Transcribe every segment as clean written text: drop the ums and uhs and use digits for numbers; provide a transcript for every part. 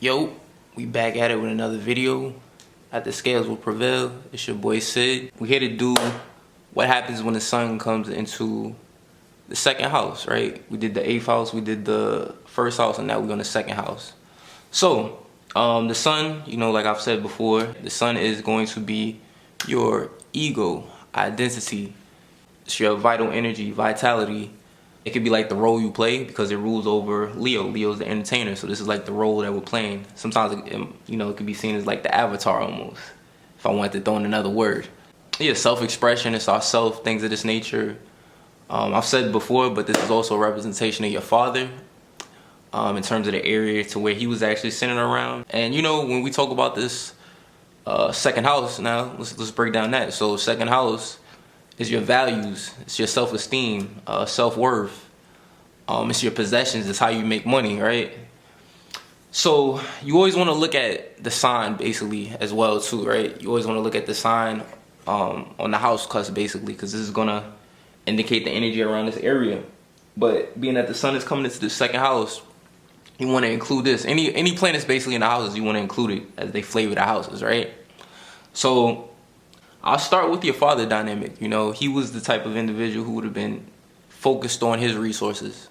Yo, we back at it with another video. At the Scales Will Prevail. It's your boy Sid. We're here to do what happens when the sun comes into the second house, right? We did the 8th house, we did the 1st house, and now we're on the 2nd house. So, the sun, like I've said before, the sun is going to be your ego, identity. It's your vital energy, vitality. It could be like the role you play because it rules over Leo. Leo's the entertainer, so this is like the role that we're playing. Sometimes, it could be seen as like the avatar almost, if I wanted to throw in another word. Yeah, self-expression, it's our self, things of this nature. I've said before, but this is also a representation of your father in terms of the area to where he was actually centered around. And when we talk about this second house now, let's break down that. So second house is your values, it's your self-esteem, self-worth, it's your possessions, it's how you make money, right? So you always want to look at the sign basically as well too, right? You always want to look at the sign on the house cusp basically, because this is gonna indicate the energy around this area. But being that the sun is coming into the second house, you want to include this. Any planets basically in the houses, you want to include it as they flavor the houses, right? So I'll start with your father dynamic. He was the type of individual who would have been focused on his resources.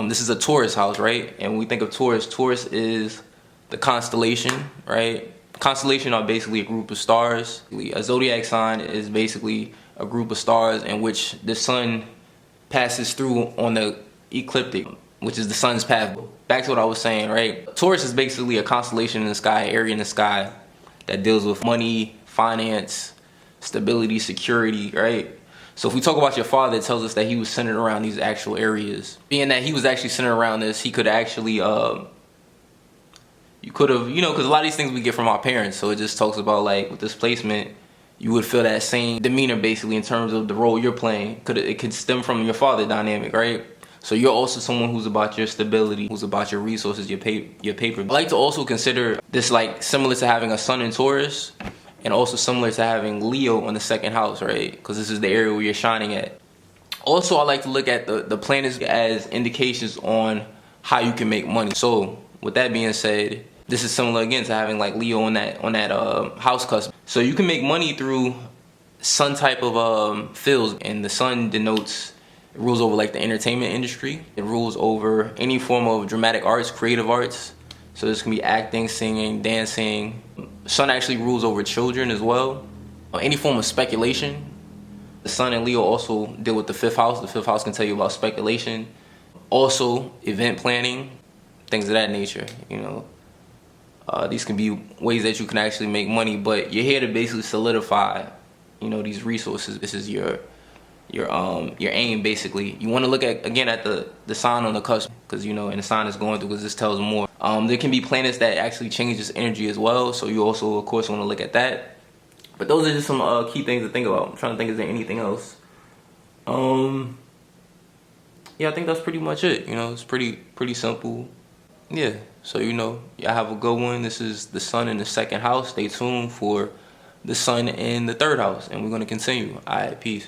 This is a Taurus house, right? And when we think of Taurus, Taurus is the constellation, right? Constellation are basically a group of stars. A zodiac sign is basically a group of stars in which the sun passes through on the ecliptic, which is the sun's path. Back to what I was saying, right? Taurus is basically a constellation in the sky, area in the sky that deals with money, finance, stability, security, right? So if we talk about your father, it tells us that he was centered around these actual areas. Being that he was actually centered around this, he could actually, you could have, because a lot of these things we get from our parents. So it just talks about like with this placement, you would feel that same demeanor basically in terms of the role you're playing. It could stem from your father dynamic, right? So you're also someone who's about your stability, who's about your resources, your paper. I like to also consider this like similar to having a sun in Taurus, and also similar to having Leo on the second house, right? Because this is the area where you're shining at. Also, I like to look at the planets as indications on how you can make money. So with that being said, this is similar again to having like Leo on that house cusp. So you can make money through sun type of fields, and the sun denotes, it rules over like the entertainment industry. It rules over any form of dramatic arts, creative arts. So this can be acting, singing, dancing. Sun actually rules over children as well. Any form of speculation. The sun and Leo also deal with the 5th house. The 5th house can tell you about speculation. Also, event planning, things of that nature, These can be ways that you can actually make money, but you're here to basically solidify, these resources. This is your aim basically. You want to look at the sign on the cusp, because and the sign is going through, because this tells more. There can be planets that actually change this energy as well, so you also of course want to look at that. But those are just some key things to think about. I'm trying to think, is there anything else? Yeah, I think that's pretty much it. It's pretty simple. Yeah, so y'all have a good one. This is the sun in the second house. Stay tuned for the sun in the 3rd house, and we're going to continue. All right, peace.